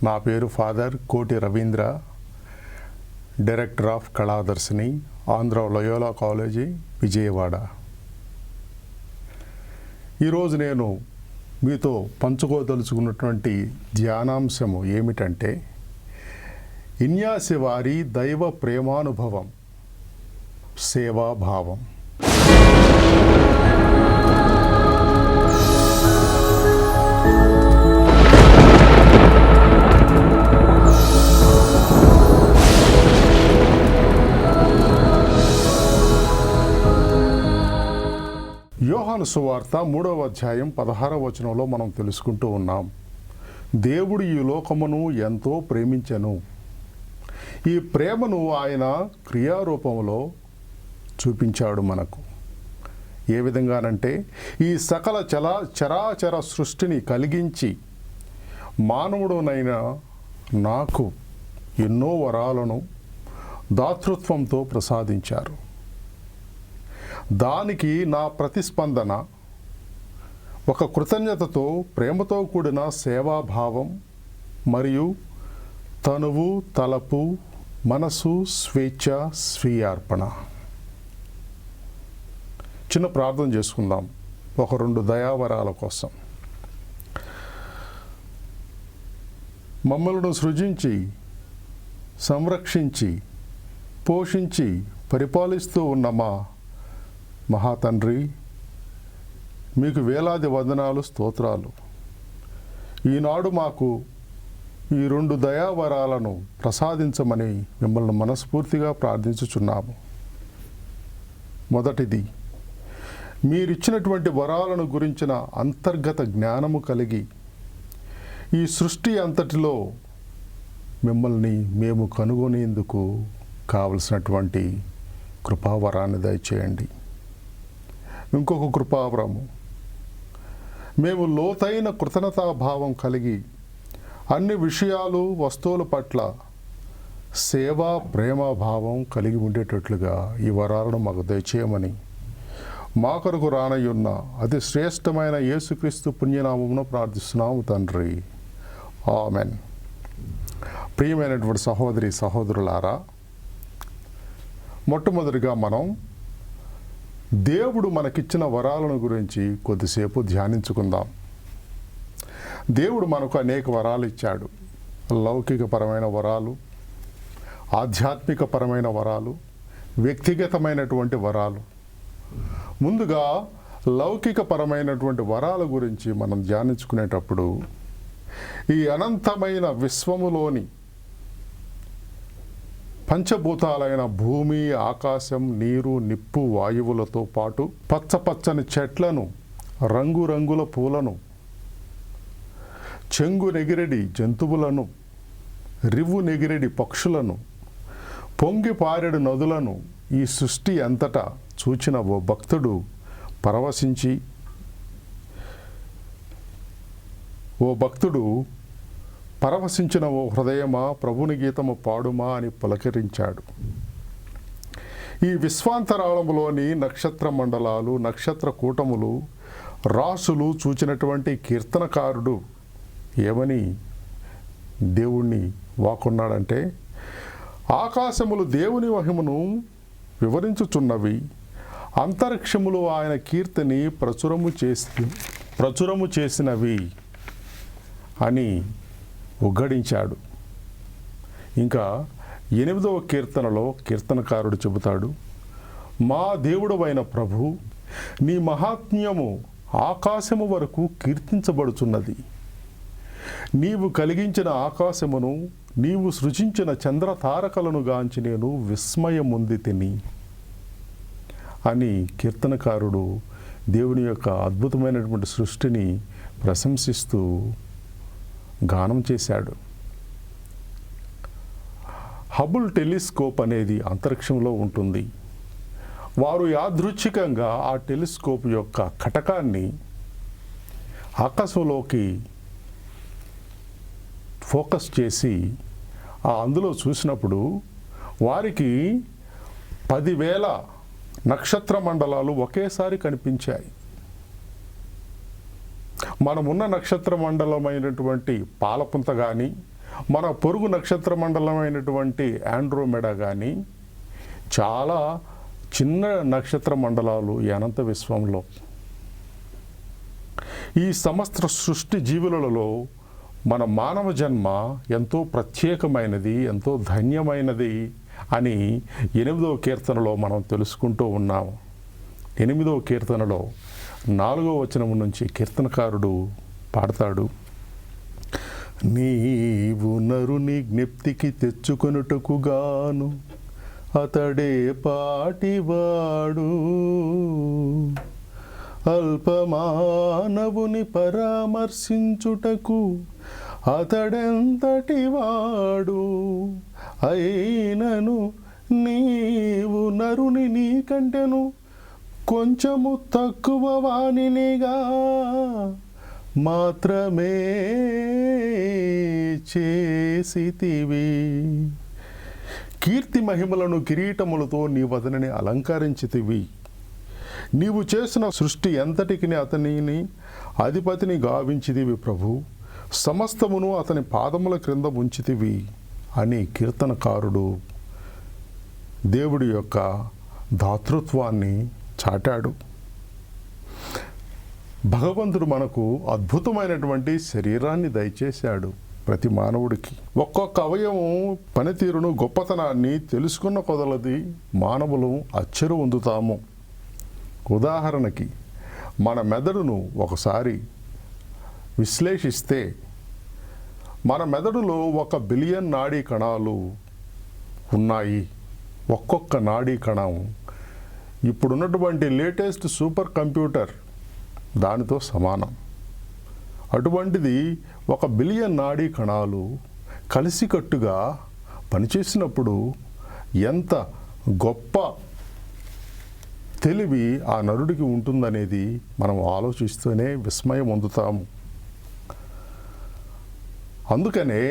నా పేరు father Koti Ravindra, director of Kaladarshini, Andhra Loyola college, Vijayawada. ఈరోజు నేను మీతో పంచుకోదలుచుకున్నటువంటి ధ్యానాంశము ఏమిటంటే, ఇన్యాసి వారి దైవ ప్రేమానుభవం, సేవాభావం. యోహాను సువార్త 3వ అధ్యాయం 16వ వచనంలో మనం తెలుసుకుంటూ ఉన్నాం. దేవుడు ఈ లోకమును ఎంతో ప్రేమించెను. ఈ ప్రేమను ఆయన క్రియారూపంలో చూపించాడు మనకు. ఏ విధంగానంటే, ఈ సకల చరాచర సృష్టిని కలిగించి మానవుడునైన నాకు ఎన్నో వరాలను దాతృత్వంతో ప్రసాదించారు. దానికి నా ప్రతిస్పందన ఒక కృతజ్ఞతతో, ప్రేమతో కూడిన సేవాభావం మరియు తనువు, తలపు, మనసు, స్వేచ్ఛ, స్వీయార్పణ. చిన్న ప్రార్థన చేసుకుందాం ఒక 2 దయావరాల కోసం. మమ్మల్ని సృజించి, సంరక్షించి, పోషించి, పరిపాలిస్తూ ఉన్న మా మహాతండ్రి, మీకు వేలాది వందనాలు, స్తోత్రాలు. ఈనాడు మాకు ఈ 2 దయావరాలను ప్రసాదించమని మిమ్మల్ని మనస్ఫూర్తిగా ప్రార్థించుచున్నాము. మొదటిది, మీరిచ్చినటువంటి వరాలను గురించిన అంతర్గత జ్ఞానము కలిగి ఈ సృష్టి అంతటిలో మిమ్మల్ని మేము కనుగొనేందుకు కావలసినటువంటి కృపావరాన్ని దయచేయండి. ఇంకొక కృపావరము, మేము లోతైన కృతజ్ఞతాభావం కలిగి అన్ని విషయాలు, వస్తువుల పట్ల సేవా ప్రేమభావం కలిగి ఉండేటట్లుగా ఈ వరాలను మాకు దయచేయమని మా కొరకు రానయ్యున్న అతి శ్రేష్టమైన యేసుక్రీస్తు పుణ్యనామమున ప్రార్థిస్తున్నాము తండ్రి, ఆమెన్. ప్రియమైనటువంటి సహోదరి సహోదరులారా, మొట్టమొదటిగా మనం దేవుడు మనకిచ్చిన వరాలను గురించి కొద్దిసేపు ధ్యానించుకుందాం. దేవుడు మనకు అనేక వరాలు ఇచ్చాడు. లౌకికపరమైన వరాలు, ఆధ్యాత్మికపరమైన వరాలు, వ్యక్తిగతమైనటువంటి వరాలు. ముందుగా లౌకికపరమైనటువంటి వరాల గురించి మనం ధ్యానించుకునేటప్పుడు, ఈ అనంతమైన విశ్వములోని పంచభూతాలైన భూమి, ఆకాశం, నీరు, నిప్పు, వాయువులతో పాటు పచ్చపచ్చని చెట్లను, రంగురంగుల పూలను, చెంగు నెగిరెడి జంతువులను, రివ్వు నెగిరెడి పక్షులను, పొంగి పారెడు నదులను ఈ సృష్టి అంతటా చూచిన ఓ భక్తుడు పరవశించి, పరవశించిన ఓ హృదయమా, ప్రభుని గీతము పాడుమా అని పులకరించాడు. ఈ విశ్వాంతరాళములోని నక్షత్ర మండలాలు, నక్షత్ర కూటములు, రాసులు చూచినటువంటి కీర్తనకారుడు ఏమని దేవుణ్ణి వాకున్నాడంటే, ఆకాశములు దేవుని మహిమను వివరించుచున్నవి, అంతరిక్షములు ఆయన కీర్తిని ప్రచురము చేసినవి అని ఉగ్గడించాడు. ఇంకా 8వ కీర్తనలో కీర్తనకారుడు చెబుతాడు, మా దేవుడవైన ప్రభు, నీ మహాత్మ్యము ఆకాశము వరకు కీర్తించబడుచున్నది. నీవు కలిగించిన ఆకాశమును, నీవు సృజించిన చంద్రతారకలను గాంచి నేను విస్మయముంది తిని అని కీర్తనకారుడు దేవుని యొక్క అద్భుతమైనటువంటి సృష్టిని ప్రశంసిస్తూ గానం చేశాడు. హబుల్ టెలిస్కోప్ అనేది అంతరిక్షంలో ఉంటుంది. వారు యాదృచ్ఛికంగా ఆ టెలిస్కోప్ యొక్క కటకాన్ని ఆకాశంలోకి ఫోకస్ చేసి అందులో చూసినప్పుడు వారికి 10,000 నక్షత్ర మండలాలు ఒకేసారి కనిపించాయి. మనమున్న నక్షత్ర మండలమైనటువంటి పాలపుంత కానీ మన పొరుగు నక్షత్ర మండలమైనటువంటి ఆండ్రోమెడా కానీ చాలా చిన్న నక్షత్ర మండలాలు ఈ అనంత విశ్వంలో. ఈ సమస్త సృష్టి జీవులలో మన మానవ జన్మ ఎంతో ప్రత్యేకమైనది, ఎంతో ధన్యమైనది అని 8వ కీర్తనలో మనం తెలుసుకుంటూ ఉన్నాము. 8వ కీర్తనలో 4వ వచనం నుంచి కీర్తనకారుడు పాడతాడు, నీవు నరుని జ్ఞప్తికి తెచ్చుకొనుటకు గాను అతడే పాటివాడు, అల్పమానవుని పరామర్శించుటకు అతడెంతటి వాడు, అయినను నీవు నరుని నీకంటెను కొంచెము తక్కువ వానినిగా మాత్రమే చేసితివి. కీర్తి మహిమలను కిరీటములతో నీ వదనని అలంకరించితివి. నీవు చేసిన సృష్టి ఎంతటికి అతనిని అధిపతిని గావించితివి ప్రభు, సమస్తమును అతని పాదముల క్రింద ఉంచితివి అని కీర్తనకారుడు దేవుడి యొక్క దాతృత్వాన్ని చాటాడు. భగవంతుడు మనకు అద్భుతమైనటువంటి శరీరాన్ని దయచేశాడు. ప్రతి మానవుడికి ఒక్కొక్క అవయవం పనితీరును, గొప్పతనాన్ని తెలుసుకున్న కొదలది మానవులు అచ్చరు పొందుతాము. ఉదాహరణకి మన మెదడును ఒకసారి విశ్లేషిస్తే మన మెదడులో 1 బిలియన్ నాడీ కణాలు ఉన్నాయి. ఒక్కొక్క నాడీ కణం ఇప్పుడున్నటువంటి లేటెస్ట్ సూపర్ కంప్యూటర్ దానితో సమానం. అటువంటిది 1 బిలియన్ నాడీ కణాలు కలిసికట్టుగా పనిచేసినప్పుడు ఎంత గొప్ప తెలివి ఆ నరుడికి ఉంటుందనేది మనం ఆలోచిస్తూనే విస్మయం పొందుతాము. అందుకనే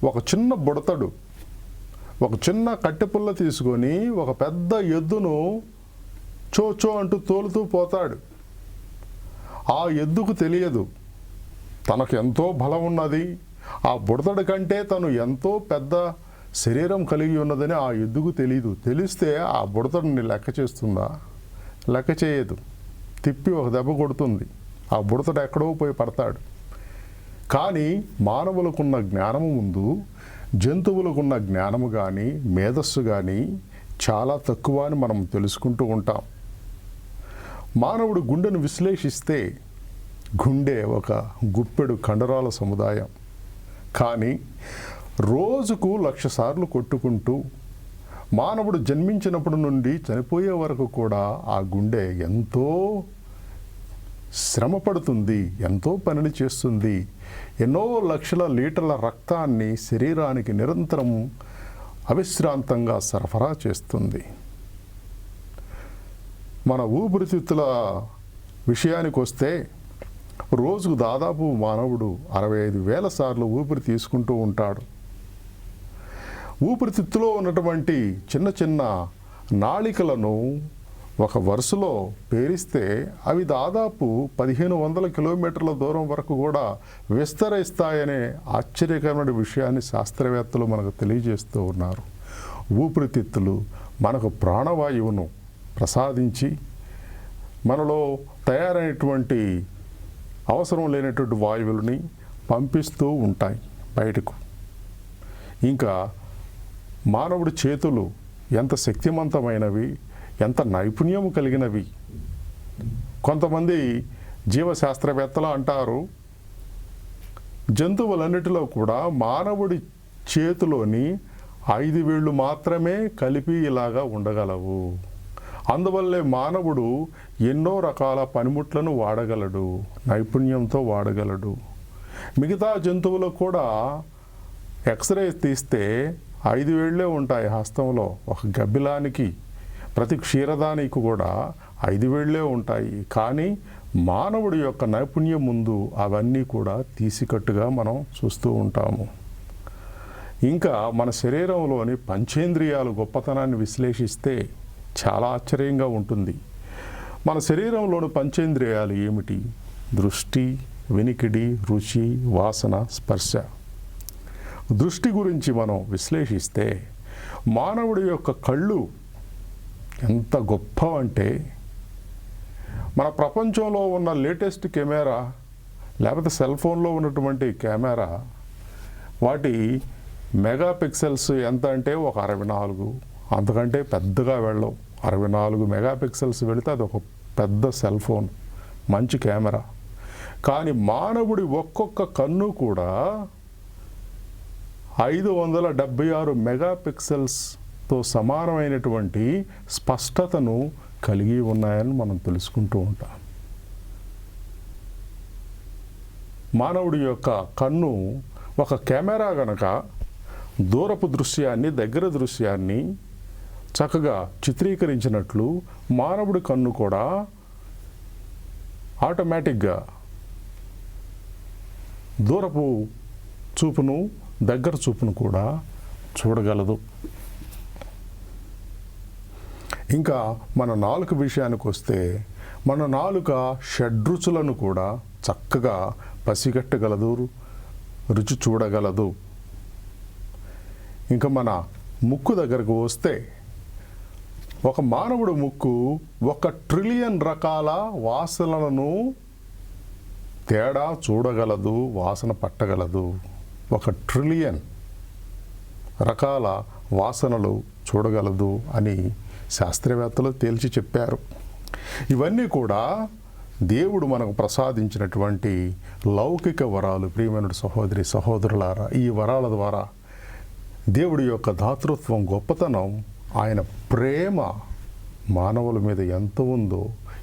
ఒక చిన్న బుడతడు ఒక చిన్న కట్టెపుల్ల తీసుకొని ఒక పెద్ద ఎద్దును చో అంటూ తోలుతూ పోతాడు. ఆ ఎద్దుకు తెలియదు తనకు ఎంతో బలం ఉన్నది, ఆ బుడతడి కంటే తను ఎంతో పెద్ద శరీరం కలిగి ఉన్నదని ఆ ఎద్దుకు తెలియదు. తెలిస్తే ఆ బుడతడిని లెక్క చేస్తుందా? లెక్క చేయదు. తిప్పి ఒక దెబ్బ కొడుతుంది. ఆ బుడతడు ఎక్కడో పోయి పడతాడు. కానీ మానవులకున్న జ్ఞానము ముందు జంతువులకున్న జ్ఞానము కానీ మేధస్సు కానీ చాలా తక్కువ అని మనం తెలుసుకుంటూ ఉంటాం. మానవుడు గుండెను విశ్లేషిస్తే గుండె ఒక గుప్పెడు కండరాల సముదాయం. కానీ రోజుకు 1,00,000 సార్లు కొట్టుకుంటూ మానవుడు జన్మించినప్పటి నుండి చనిపోయే వరకు కూడా ఆ గుండె ఎంతో శ్రమ పడుతుంది, ఎంతో పనిని చేస్తుంది. ఎన్నో లక్షల లీటర్ల రక్తాన్ని శరీరానికి నిరంతరం అవిశ్రాంతంగా సరఫరా చేస్తుంది. మన ఊపిరితిత్తుల విషయానికి వస్తే రోజుకు దాదాపు మానవుడు 65,000 సార్లు ఊపిరి తీసుకుంటూ ఉంటాడు. ఊపిరితిత్తులో ఉన్నటువంటి చిన్న చిన్న నాళికలను ఒక వరుసలో పేరిస్తే అవి దాదాపు 1,500 కిలోమీటర్ల దూరం వరకు కూడా విస్తరిస్తాయనే ఆశ్చర్యకరమైన విషయాన్ని శాస్త్రవేత్తలు మనకు తెలియజేస్తూ ఉన్నారు. ఊపిరితిత్తులు మనకు ప్రాణవాయువును ప్రసాదించి మనలో తయారైనటువంటి అవసరం లేనటువంటి వాయువులని పంపిస్తూ ఉంటాయి బయటకు. ఇంకా మానవుడి చేతులు ఎంత శక్తివంతమైనవి, ఎంత నైపుణ్యం కలిగినవి. కొంతమంది జీవశాస్త్రవేత్తలు అంటారు, జంతువులన్నిటిలో కూడా మానవుడి చేతిలోని 5 వేళ్ళు మాత్రమే కలిపి ఇలాగా ఉండగలవు. అందువల్లే మానవుడు ఎన్నో రకాల పనిముట్లను వాడగలడు, నైపుణ్యంతో వాడగలడు. మిగతా జంతువులకు కూడా ఎక్స్రే తీస్తే 5 వేళ్ళే ఉంటాయి హస్తంలో. ఒక గబ్బిలానికి, ప్రతి క్షీరదానికి కూడా 5 వేళ్ళే ఉంటాయి. కానీ మానవుడి యొక్క నైపుణ్యం ముందు అవన్నీ కూడా తీసికట్టుగా మనం చూస్తూ ఉంటాము. ఇంకా మన శరీరంలోని పంచేంద్రియాలు గొప్పతనాన్ని విశ్లేషిస్తే చాలా ఆశ్చర్యంగా ఉంటుంది. మన శరీరంలోని పంచేంద్రియాలు ఏమిటి? దృష్టి, వినికిడి, రుచి, వాసన, స్పర్శ. దృష్టి గురించి మనం విశ్లేషిస్తే మానవుడి యొక్క కళ్ళు ఎంత గొప్ప అంటే మన ప్రపంచంలో ఉన్న లేటెస్ట్ కెమెరా లేకపోతే సెల్ ఫోన్లో ఉన్నటువంటి కెమెరా వాటి మెగా పిక్సెల్స్ ఎంత అంటే ఒక 64, అంతకంటే పెద్దగా వెళ్ళవు. 64 మెగా పిక్సెల్స్ వెళితే అది ఒక పెద్ద సెల్ ఫోన్, మంచి కెమెరా. కానీ మానవుడి ఒక్కొక్క కన్ను కూడా 576 మెగా పిక్సెల్స్తో సమానమైనటువంటి స్పష్టతను కలిగి ఉన్నాయని మనం తెలుసుకుంటూ ఉంటాం. మానవుడి యొక్క కన్ను ఒక కెమెరా గనక దూరపు దృశ్యాన్ని, దగ్గర దృశ్యాన్ని చక్కగా చిత్రీకరించినట్లు మానవుడి కన్ను కూడా ఆటోమేటిక్గా దూరపు చూపును, దగ్గర చూపును కూడా చూడగలదు. ఇంకా మన నాలుక విషయానికి వస్తే మన నాలుక షడ్రుచులను కూడా చక్కగా పసిగట్టగలదు, రుచి చూడగలదు. ఇంకా మన ముక్కు దగ్గరకు వస్తే ఒక మానవుడు ముక్కు 1 ట్రిలియన్ రకాల వాసనలను తేడా చూడగలదు, వాసన పట్టగలదు. 1 ట్రిలియన్ రకాల వాసనలు చూడగలదు అని శాస్త్రవేత్తలు తేల్చి చెప్పారు. ఇవన్నీ కూడా దేవుడు మనకు ప్రసాదించినటువంటి లౌకిక వరాలు. ప్రియమైన సహోదరి సహోదరులారా, ఈ వరాల ద్వారా దేవుడి యొక్క దాతృత్వం, గొప్పతనం, ఆయన ప్రేమ మానవుల మీద ఎంత ఉందో,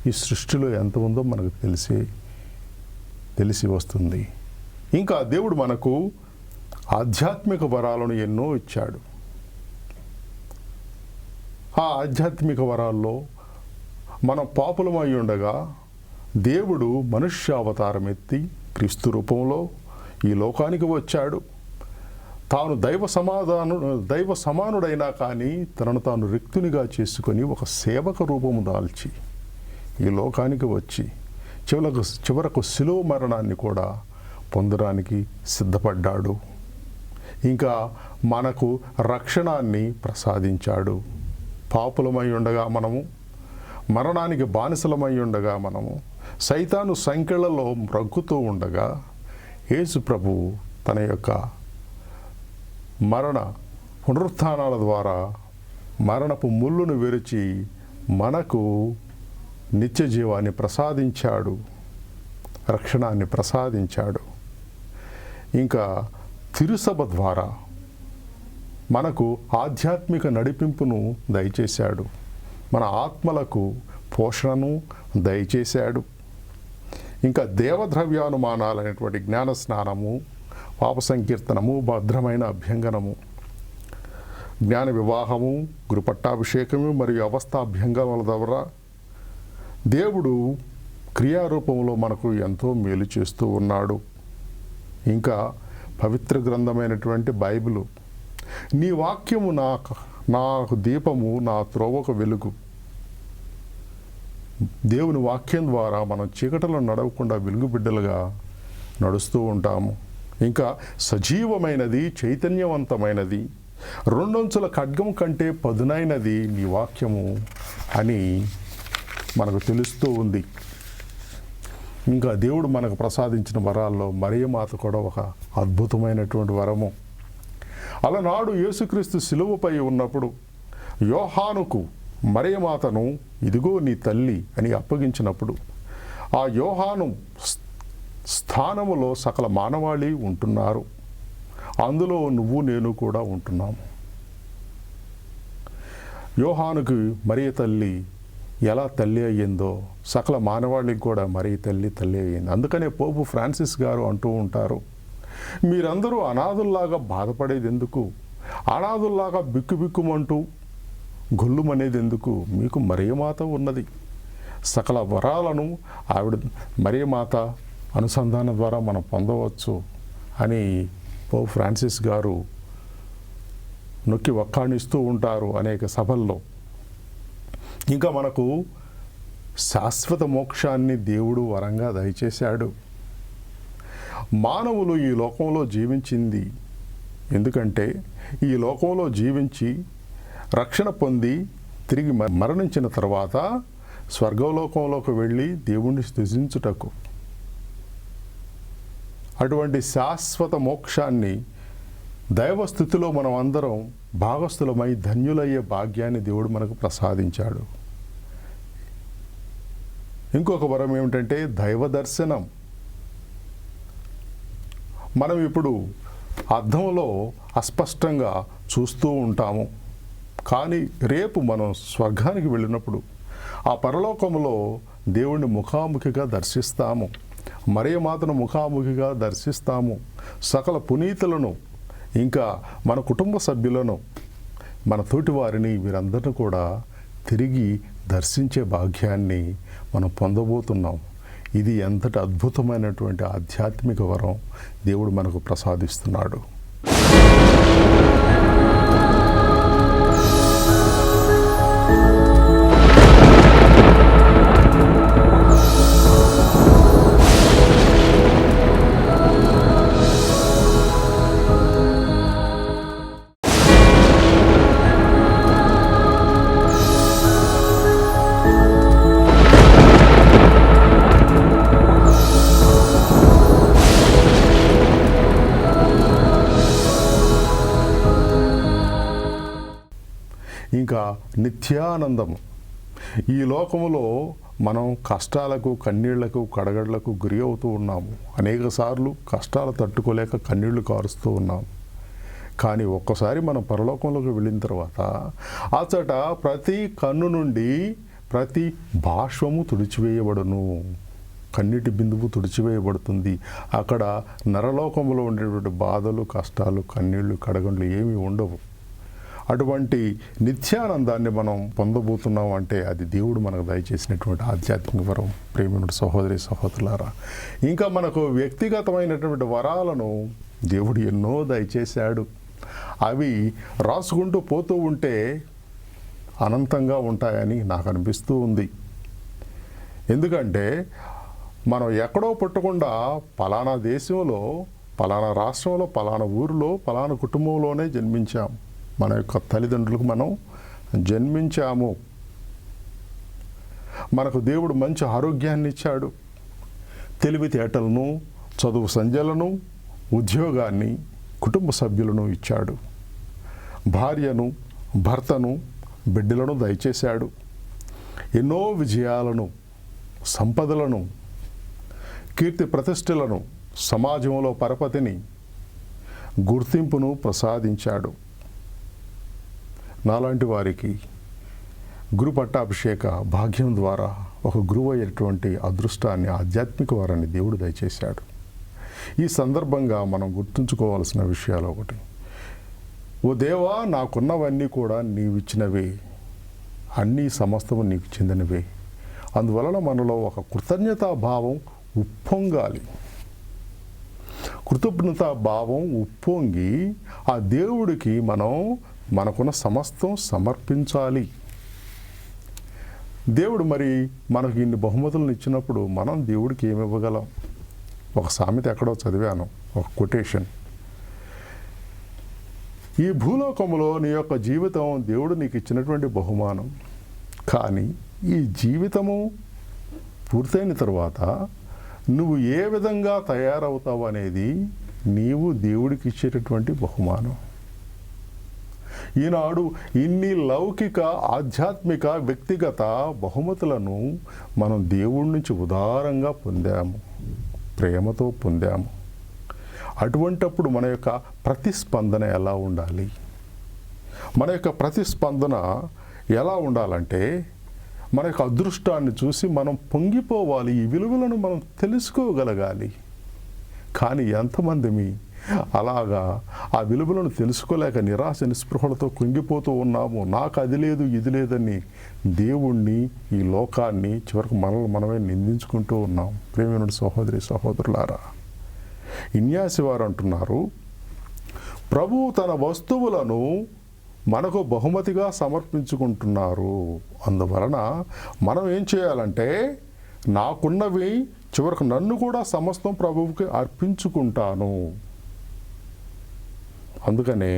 ఈ సృష్టిలో ఎంత ఉందో మనకు తెలిసి వస్తుంది. ఇంకా దేవుడు మనకు ఆధ్యాత్మిక వరాలను ఎన్నో ఇచ్చాడు. ఆ ఆధ్యాత్మిక వరాల్లో మనం పాపులమై ఉండగా దేవుడు మనుష్యావతారం ఎత్తి క్రీస్తు రూపంలో ఈ లోకానికి వచ్చాడు. తాను దైవ సమానుడైనా కానీ తనను తాను రిక్తునిగా చేసుకొని ఒక సేవక రూపము దాల్చి ఈ లోకానికి వచ్చి చివరకు శిలువ మరణాన్ని కూడా పొందడానికి సిద్ధపడ్డాడు. ఇంకా మనకు రక్షణాన్ని ప్రసాదించాడు. పాపులమై ఉండగా మనము, మరణానికి బానిసలమై ఉండగా మనము, సైతాను సంకెళ్లలో మ్రగ్గుతూ ఉండగా యేసు ప్రభువు తన యొక్క మరణ పునరుత్థానాల ద్వారా మరణపు ముళ్ళును విరిచి మనకు నిత్య జీవాన్ని ప్రసాదించాడు, రక్షణాన్ని ప్రసాదించాడు. ఇంకా తిరుసభ ద్వారా మనకు ఆధ్యాత్మిక నడిపింపును దయచేశాడు. మన ఆత్మలకు పోషణను దయచేశాడు. ఇంకా దేవద్రవ్యానుమానాలైనటువంటి జ్ఞాన స్నానము, పాప సంకీర్తనము, భద్రమైన అభ్యంగనము, జ్ఞాన వివాహము, గురుపట్టాభిషేకము మరియు అవస్థాభ్యంగనల ద్వారా దేవుడు క్రియారూపంలో మనకు ఎంతో మేలు చేస్తూ ఉన్నాడు. ఇంకా పవిత్ర గ్రంథమైనటువంటి బైబిలు, నీ వాక్యము నాకు దీపము, నా త్రోవకు వెలుగు. దేవుని వాక్యం ద్వారా మనం చీకటిలో నడవకుండా వెలుగు బిడ్డలుగా నడుస్తూ ఉంటాము. ఇంకా సజీవమైనది, చైతన్యవంతమైనది, 2 అంచుల ఖడ్గం కంటే పదునైనది నీ వాక్యము అని మనకు తెలుస్తూ ఉంది. ఇంకా దేవుడు మనకు ప్రసాదించిన వరాల్లో మరియమాత కూడా ఒక అద్భుతమైనటువంటి వరము. అలనాడు యేసుక్రీస్తు శిలువపై ఉన్నప్పుడు యోహానుకు మరియమాతను ఇదిగో నీ తల్లి అని అప్పగించినప్పుడు ఆ యోహాను స్థానములో సకల మానవాళి ఉంటున్నారు. అందులో నువ్వు నేను కూడా ఉంటున్నాము. యోహానుకి మరియ తల్లి ఎలా తల్లి అయ్యిందో సకల మానవాళికి కూడా మరియ తల్లి అయ్యింది. అందుకనే పోపు ఫ్రాన్సిస్ గారు అంటూ ఉంటారు, మీరందరూ అనాథుల్లాగా బాధపడేది ఎందుకు, అనాథుల్లాగా బిక్కుబిక్కుమంటూ గొల్లుమనేది ఎందుకు, మీకు మరియమాత ఉన్నది. సకల వరాలను ఆవిడ మరియమాత అనుసంధానం ద్వారా మనం పొందవచ్చు అని పోపు ఫ్రాన్సిస్ గారు నొక్కి వక్కాణిస్తూ ఉంటారు అనేక సభల్లో. ఇంకా మనకు శాశ్వత మోక్షాన్ని దేవుడు వరంగా దయచేశాడు. మానవులు ఈ లోకంలో జీవించింది ఎందుకంటే ఈ లోకంలో జీవించి రక్షణ పొంది తిరిగి మరణించిన తర్వాత స్వర్గలోకంలోకి వెళ్ళి దేవుణ్ణి స్తుతించుటకు, అటువంటి శాశ్వత మోక్షాన్ని దైవస్థితిలో మనం అందరం భాగస్థులమై ధన్యులయ్యే భాగ్యాన్ని దేవుడు మనకు ప్రసాదించాడు. ఇంకొక వరం ఏమిటంటే దైవ దర్శనం. మనం ఇప్పుడు అద్దంలో అస్పష్టంగా చూస్తూ ఉంటాము, కానీ రేపు మనం స్వర్గానికి వెళ్ళినప్పుడు ఆ పరలోకంలో దేవుణ్ణి ముఖాముఖిగా దర్శిస్తాము, మరియమాతను ముఖాముఖిగా దర్శిస్తాము. సకల పునీతులను, ఇంకా మన కుటుంబ సభ్యులను, మన తోటి వారిని, వీరందరిని కూడా తిరిగి దర్శించే భాగ్యాన్ని మనం పొందబోతున్నాం. ఇది ఎంతటి అద్భుతమైనటువంటి ఆధ్యాత్మిక వరం దేవుడు మనకు ప్రసాదిస్తున్నాడు. ఇంకా నిత్యానందము. ఈ లోకములో మనం కష్టాలకు, కన్నీళ్లకు, కడగడలకు గురి అవుతూ ఉన్నాము. అనేక సార్లు కష్టాలు తట్టుకోలేక కన్నీళ్లు కారుస్తూ ఉన్నాము. కానీ ఒక్కసారి మనం పరలోకంలోకి వెళ్ళిన తర్వాత అచట ప్రతి కన్ను నుండి ప్రతి బాష్పము తుడిచివేయబడును, కన్నీటి బిందువు తుడిచివేయబడుతుంది. అక్కడ నరలోకంలో ఉండేటువంటి బాధలు, కష్టాలు, కన్నీళ్లు, కడగండ్లు ఏమీ ఉండవు. అటువంటి నిత్యానందాన్ని మనం పొందబోతున్నాం అంటే అది దేవుడు మనకు దయచేసినటువంటి ఆధ్యాత్మిక వరం. ప్రేమికుడు సహోదరి సహోదరులారా, ఇంకా మనకు వ్యక్తిగతమైనటువంటి వరాలను దేవుడు ఎన్నో దయచేశాడు. అవి రాసుకుంటూ పోతూ ఉంటే అనంతంగా ఉంటాయని నాకు అనిపిస్తూ ఉంది. ఎందుకంటే మనం ఎక్కడో పుట్టకుండా పలానా దేశంలో, పలానా రాష్ట్రంలో, పలానా ఊరిలో, పలానా కుటుంబంలోనే జన్మించాం. మన యొక్క తల్లిదండ్రులకు మనం జన్మించాము. మనకు దేవుడు మంచి ఆరోగ్యాన్ని ఇచ్చాడు, తెలివితేటలను, చదువు సంధ్యలను, ఉద్యోగాన్ని, కుటుంబ సభ్యులను ఇచ్చాడు, భార్యను, భర్తను, బిడ్డలను దయచేశాడు, ఎన్నో విజయాలను, సంపదలను, కీర్తి ప్రతిష్టలను, సమాజంలో పరపతిని, గుర్తింపును ప్రసాదించాడు. నాలాంటి వారికి గురు పట్టాభిషేక భాగ్యం ద్వారా ఒక గురువు అయ్యేటువంటి అదృష్టాన్ని, ఆధ్యాత్మిక వారాన్ని దేవుడు దయచేశాడు. ఈ సందర్భంగా మనం గుర్తుంచుకోవాల్సిన విషయాలు ఒకటి: ఓ దేవా, నాకున్నవన్నీ కూడా నీవిచ్చినవే, అన్నీ సమస్తము నీకు చెందినవే. అందువలన మనలో ఒక కృతజ్ఞతా భావం ఉప్పొంగాలి. కృతజ్ఞతా భావం ఉప్పొంగి ఆ దేవుడికి మనం మనకున్న సమస్తం సమర్పించాలి. దేవుడు మరి మనకు ఇన్ని బహుమతులను ఇచ్చినప్పుడు మనం దేవుడికి ఏమి ఇవ్వగలం? ఒక సామెత ఎక్కడో చదివాను, ఒక కొటేషన్: ఈ భూలోకంలో నీ యొక్క జీవితం దేవుడు నీకు ఇచ్చినటువంటి బహుమానం. కానీ ఈ జీవితము పూర్తయిన తర్వాత నువ్వు ఏ విధంగా తయారవుతావు అనేది నీవు దేవుడికి ఇచ్చేటటువంటి బహుమానం. ఈనాడు ఇన్ని లౌకిక, ఆధ్యాత్మిక, వ్యక్తిగత బహుమతులను మనం దేవుడి నుంచి ఉదారంగా పొందాము, ప్రేమతో పొందాము. అటువంటప్పుడు మన యొక్క ప్రతిస్పందన ఎలా ఉండాలి? మన యొక్క ప్రతిస్పందన ఎలా ఉండాలంటే, మన యొక్క అదృష్టాన్ని చూసి మనం పొంగిపోవాలి, ఈ విలువలను మనం తెలుసుకోగలగాలి. కానీ ఎంతమంది అలాగా ఆ విలువలను తెలుసుకోలేక నిరాశ నిస్పృహలతో కుంగిపోతూ ఉన్నాము. నాకు అది లేదు, ఇది లేదని దేవుణ్ణి, ఈ లోకాన్ని, చివరికి మనల్ని మనమే నిందించుకుంటూ ఉన్నాం. ప్రేమికుడు సహోదరి సహోదరులారా, ఇన్యాసి వారు అంటున్నారు, ప్రభువు తన వస్తువులను మనకు బహుమతిగా సమర్పించుకుంటున్నారు. అందువలన మనం ఏం చేయాలంటే, నాకున్నవి చివరికి నన్ను కూడా సమస్తం ప్రభువుకి అర్పించుకుంటాను. అందుకనే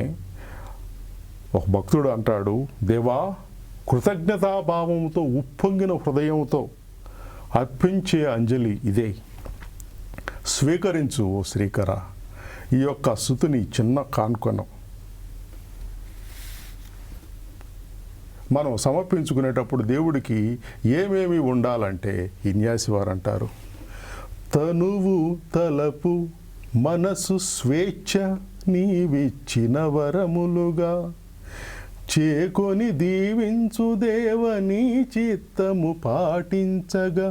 ఒక భక్తుడు అంటాడు, దేవా, కృతజ్ఞతాభావంతో ఉప్పొంగిన హృదయంతో అర్పించే అంజలి ఇదే, స్వీకరించు ఓ శ్రీకర ఈ యొక్క స్తుతిని, చిన్న కానుకను. మనం సమర్పించుకునేటప్పుడు దేవుడికి ఏమేమి ఉండాలంటే ఇన్యాసి వారు అంటారు, తనువు తలపు మనసు స్వేచ్ఛ నీవిచ్చిన వరములుగా చేకొని దీవించు దేవని చిత్తము పాటించగా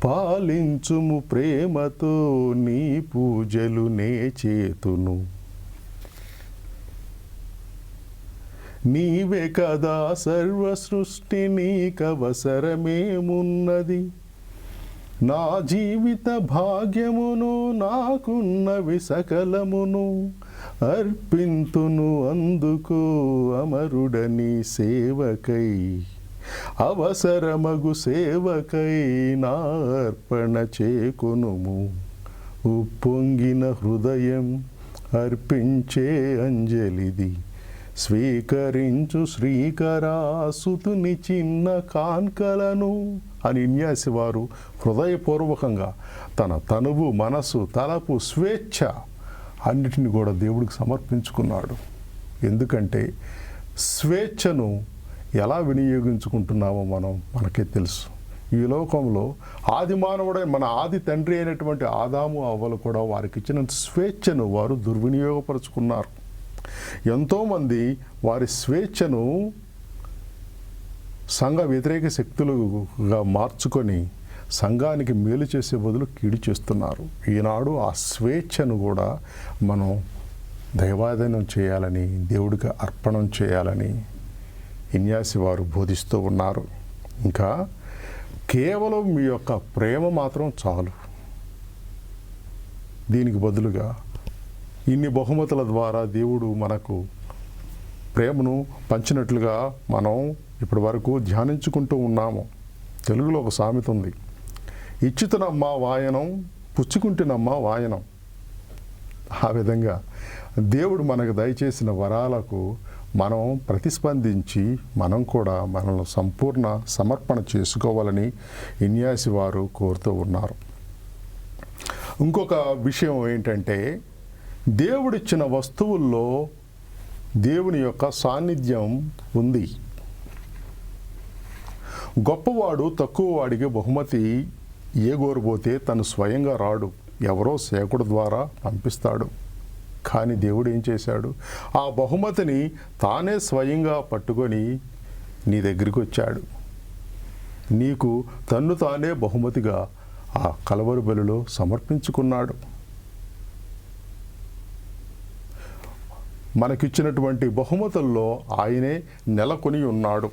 పాలించుము ప్రేమతో నీ పూజలు నే చేతును. నీవే కదా సర్వ సృష్టి నీకవసరమేమున్నది, నా జీవిత భాగ్యమును నాకున్నవి సకలమును అర్పింతును అందుకో అమరుడని సేవకై, అవసరమగు సేవకై నా అర్పణ చేకొనుము. ఉప్పొంగిన హృదయం అర్పించే అంజలిది, స్వీకరించు శ్రీకరా సుతుని చిన్న కాన్కలను అని ఇన్యాసి వారు హృదయపూర్వకంగా తన తనువు, మనసు, తలపు, స్వేచ్ఛ అన్నిటిని కూడా దేవుడికి సమర్పించుకున్నాడు. ఎందుకంటే స్వేచ్ఛను ఎలా వినియోగించుకుంటున్నామో మనకే తెలుసు. ఈ లోకంలో ఆది మానవుడైన మన ఆది తండ్రి అయినటువంటి ఆదాము అవ్వలు కూడా వారికి ఇచ్చిన స్వేచ్ఛను వారు దుర్వినియోగపరుచుకున్నారు. ఎంతోమంది వారి స్వేచ్ఛను సంఘ వ్యతిరేక శక్తులుగా మార్చుకొని సంఘానికి మేలు చేసే బదులు కీడు చేస్తున్నారు. ఈనాడు ఆ స్వేచ్ఛను కూడా మనం దైవాధీనం చేయాలని, దేవుడికి అర్పణం చేయాలని ఇన్యాసి వారు బోధిస్తూ ఉన్నారు. ఇంకా కేవలం మీ యొక్క ప్రేమ మాత్రం చాలు, దీనికి బదులుగా ఇన్ని బహుమతుల ద్వారా దేవుడు మనకు ప్రేమను పంచినట్లుగా మనం ఇప్పటి వరకు ధ్యానించుకుంటూ ఉన్నాము. తెలుగులో ఒక సామెత ఉంది, ఇచ్చితనమ్మా వాయనం, పుచ్చుకుంటేనమ్మా వాయనం. ఆ విధంగా దేవుడు మనకు దయచేసిన వరాలకు మనం ప్రతిస్పందించి మనం కూడా మనల్ని సంపూర్ణ సమర్పణ చేసుకోవాలని ఇన్యాసి వారు కోరుతూ ఉన్నారు. ఇంకొక విషయం ఏంటంటే, దేవుడిచ్చిన వస్తువుల్లో దేవుని యొక్క సాన్నిధ్యం ఉంది. గొప్పవాడు తక్కువ వాడికి బహుమతి ఏగోరబోతే తను స్వయంగా రాడు, ఎవరో సేవకుడు ద్వారా పంపిస్తాడు. కానీ దేవుడు ఏం చేశాడు, ఆ బహుమతిని తానే స్వయంగా పట్టుకొని నీ దగ్గరికి వచ్చాడు. నీకు తన్ను తానే బహుమతిగా ఆ కలవరి బలిలో సమర్పించుకున్నాడు. మనకిచ్చినటువంటి బహుమతుల్లో ఆయనే నెలకొని ఉన్నాడు.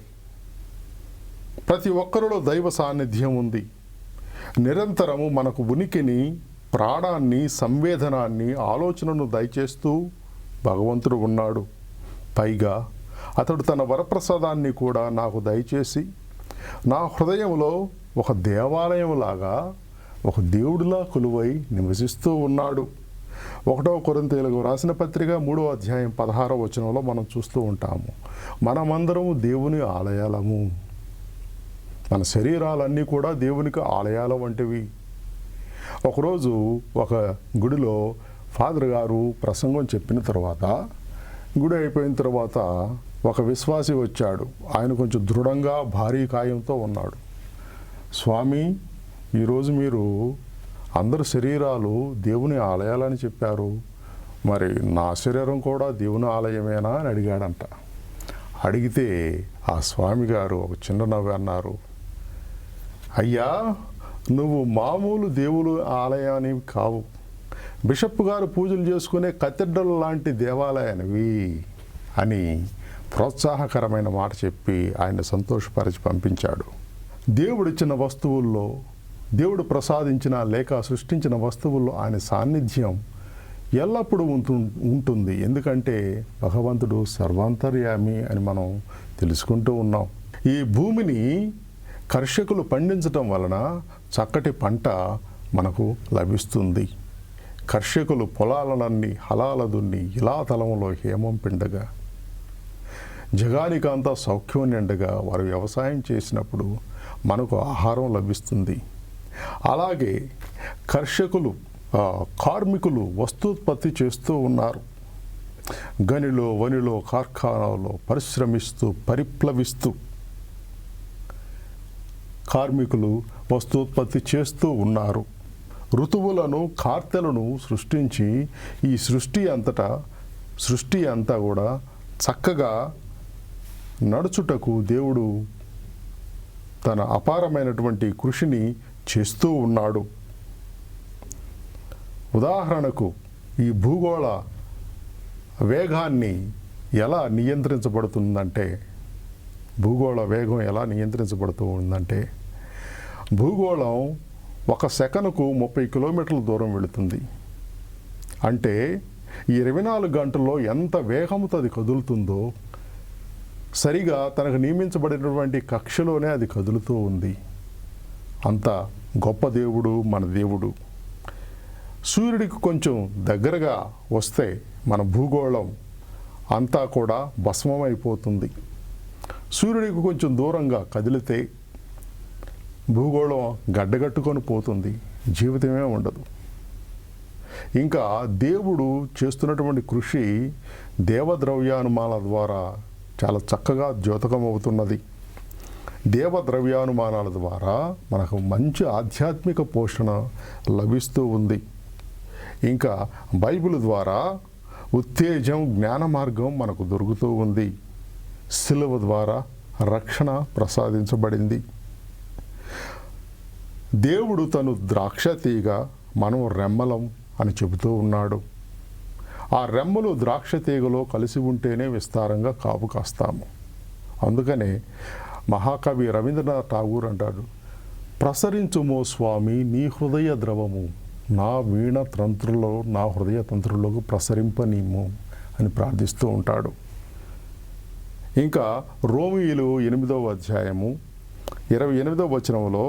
ప్రతి ఒక్కరిలో దైవ సాన్నిధ్యం ఉంది. నిరంతరము మనకు ఉనికిని, ప్రాణాన్ని, సంవేదనాన్ని, ఆలోచనను దయచేస్తూ భగవంతుడు ఉన్నాడు. పైగా అతడు తన వరప్రసాదాన్ని కూడా నాకు దయచేసి నా హృదయంలో ఒక దేవాలయంలాగా, ఒక దేవుడిలా కొలువై నివసిస్తూ ఉన్నాడు. 1 కొరింథీయులకు రాసిన పత్రిక 3వ అధ్యాయం 16వ వచనంలో మనం చూస్తూ ఉంటాము, మనమందరము దేవుని ఆలయాలము. మన శరీరాలన్నీ కూడా దేవునికి ఆలయాల వంటివి. ఒకరోజు ఒక గుడిలో ఫాదర్ గారు ప్రసంగం చెప్పిన తర్వాత, గుడి అయిపోయిన తర్వాత ఒక విశ్వాసి వచ్చాడు. ఆయన కొంచెం దృఢంగా భారీ కాయంతో ఉన్నాడు. స్వామి, ఈరోజు మీరు అందరు శరీరాలు దేవుని ఆలయాలని చెప్పారు, మరి నా శరీరం కూడా దేవుని ఆలయమేనా అని అడిగాడంట. అడిగితే ఆ స్వామి గారు ఒక చిన్న నవ్వు అన్నారు, అయ్యా, నువ్వు మామూలు దేవుడు ఆలయానివి కావు, బిషప్ గారు పూజలు చేసుకునే కథెడ్రల్ లాంటి దేవాలయానివి అని ప్రోత్సాహకరమైన మాట చెప్పి ఆయన సంతోషపరిచి పంపించాడు. దేవుడిచ్చిన వస్తువుల్లో, దేవుడు ప్రసాదించిన లేక సృష్టించిన వస్తువుల్లో ఆయన సాన్నిధ్యం ఎల్లప్పుడూ ఉంటుంది. ఎందుకంటే భగవంతుడు సర్వాంతర్యామి అని మనం తెలుసుకుంటూ ఉన్నాం. ఈ భూమిని కర్షకులు పండించటం వలన చక్కటి పంట మనకు లభిస్తుంది. కర్షకులు పొలాలనన్నీ హలాల దున్ని ఇలా తలంలో హేమం పిండగా, జగానికంతా సౌఖ్యం నిండగా వారు వ్యవసాయం చేసినప్పుడు మనకు ఆహారం లభిస్తుంది. అలాగే కర్షకులు కార్మికులు వస్తూత్పత్తి చేస్తూ ఉన్నారు. గనిలో వనిలో కార్ఖానాలో పరిశ్రమిస్తూ పరిప్లవిస్తూ కార్మికులు వస్తూత్పత్తి చేస్తూ ఉన్నారు. ఋతువులను కార్తెలను సృష్టించి ఈ సృష్టి అంతా కూడా చక్కగా నడుచుటకు దేవుడు తన అపారమైనటువంటి కృషిని చేస్తూ ఉన్నాడు. ఉదాహరణకు ఈ భూగోళ వేగాన్ని ఎలా నియంత్రించబడుతుందంటే, భూగోళ వేగం ఎలా నియంత్రించబడుతూ ఉందంటే, భూగోళం 1 సెకనుకు 30 కిలోమీటర్ల దూరం వెళుతుంది. అంటే 24 గంటల్లో ఎంత వేగంతో అది కదులుతుందో, సరిగా తనకు నియమించబడినటువంటి కక్షలోనే అది కదులుతూ ఉంది. అంత గొప్ప దేవుడు మన దేవుడు. సూర్యుడికి కొంచెం దగ్గరగా వస్తే మన భూగోళం అంతా కూడా భస్మమైపోతుంది. సూర్యుడికి కొంచెం దూరంగా కదిలితే భూగోళం గడ్డగట్టుకొని పోతుంది, జీవితమే ఉండదు. ఇంకా దేవుడు చేస్తున్నటువంటి కృషి దేవద్రవ్యానుమానాల ద్వారా చాలా చక్కగా ద్యోతకమవుతున్నది. దేవద్రవ్యానుమానాల ద్వారా మనకు మంచి ఆధ్యాత్మిక పోషణ లభిస్తూ ఉంది. ఇంకా బైబిల్ ద్వారా ఉత్తేజం, జ్ఞాన మార్గం మనకు దొరుకుతూ ఉంది. సిలువ ద్వారా రక్షణ ప్రసాదించబడింది. దేవుడు తను ద్రాక్ష తీగ, మనం రెమ్మలం అని చెబుతూ ఉన్నాడు. ఆ రెమ్మలు ద్రాక్ష తీగలో కలిసి ఉంటేనే విస్తారంగా కాపు కాస్తాము. అందుకనే మహాకవి రవీంద్రనాథ్ ఠాగూర్ అంటాడు, ప్రసరించుమో స్వామి నీ హృదయ ద్రవము, నా వీణ తంత్రుల్లో నా హృదయ తంత్రుల్లోకి ప్రసరింపనీము అని ప్రార్థిస్తూ ఉంటాడు. ఇంకా రోమీయులు 8వ అధ్యాయము 28వ వచనంలో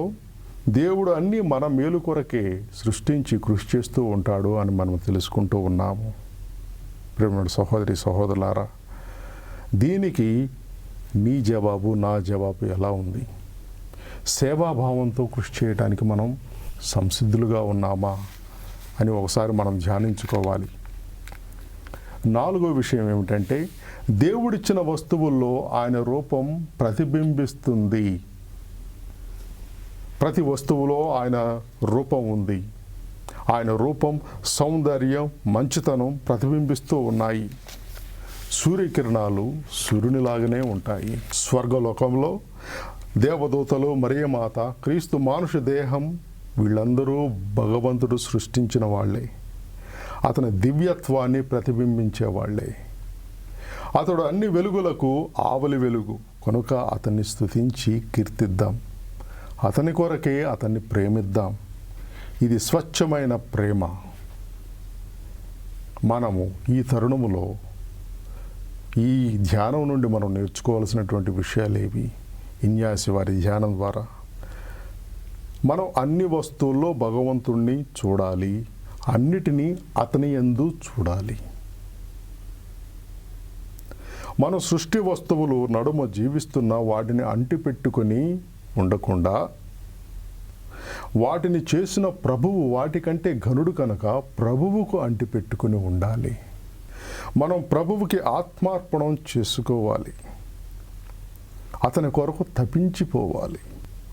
దేవుడు అన్నీ మన మేలు కొరకే సృష్టించి కృషి చేస్తూ ఉంటాడు అని మనం తెలుసుకుంటూ ఉన్నాము. ప్రేమ సహోదరి సహోదరులారా, దీనికి నీ జవాబు నా జవాబు ఎలా ఉంది? సేవాభావంతో కృషి చేయడానికి మనం సంసిద్ధులుగా ఉన్నామా అని ఒకసారి మనం ధ్యానించుకోవాలి. 4వ విషయం ఏమిటంటే, దేవుడిచ్చిన వస్తువుల్లో ఆయన రూపం ప్రతిబింబిస్తుంది. ప్రతి వస్తువులో ఆయన రూపం ఉంది. ఆయన రూపం, సౌందర్యం, మంచితనం ప్రతిబింబిస్తూ ఉన్నాయి. సూర్యకిరణాలు సూర్యునిలాగానే ఉంటాయి. స్వర్గలోకంలో దేవదూతలు, మరియమాత, క్రీస్తు మానుష దేహం, వీళ్ళందరూ భగవంతుడు సృష్టించిన వాళ్ళే. అతని దివ్యత్వాన్ని ప్రతిబింబించే వాళ్ళే. అతడు అన్ని వెలుగులకు ఆవలి వెలుగు కనుక అతన్ని స్తుతించి కీర్తిద్దాం. అతని కొరకే అతన్ని ప్రేమిద్దాం. ఇది స్వచ్ఛమైన ప్రేమ. మనము ఈ తరుణములో ఈ ధ్యానం నుండి మనం నేర్చుకోవాల్సినటువంటి విషయాలేవి? ఇన్యాసి వారి ధ్యానం ద్వారా మనం అన్ని వస్తువుల్లో భగవంతుణ్ణి చూడాలి, అన్నిటినీ అతని యందు చూడాలి. మనం సృష్టి వస్తువులు నడుమ జీవిస్తున్న వాటిని అంటిపెట్టుకొని ఉండకుండా, వాటిని చేసిన ప్రభువు వాటికంటే ఘనుడు కనుక ప్రభువుకు అంటిపెట్టుకుని ఉండాలి. మనం ప్రభువుకి ఆత్మార్పణం చేసుకోవాలి, అతని కొరకు తపించిపోవాలి.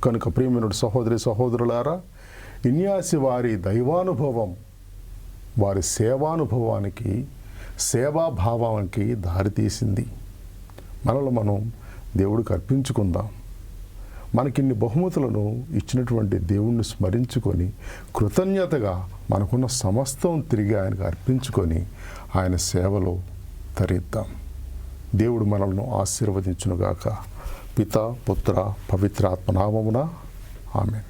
కనుక ప్రియమైనటువంటి సహోదరి సహోదరులారా, ఇన్యాసి వారి దైవానుభవం వారి సేవానుభవానికి, సేవాభావానికి దారితీసింది. మనలో మనం దేవుడికి అర్పించుకుందాం. మనకిన్ని బహుమతులను ఇచ్చినటువంటి దేవుణ్ణి స్మరించుకొని కృతజ్ఞతగా మనకున్న సమస్తం తిరిగి ఆయనకు అర్పించుకొని ఆయన సేవలో తరిద్దాం. దేవుడు మనల్ని ఆశీర్వదించునుగాక. పిత, పుత్ర, పవిత్రాత్మ నామమున ఆమేన్.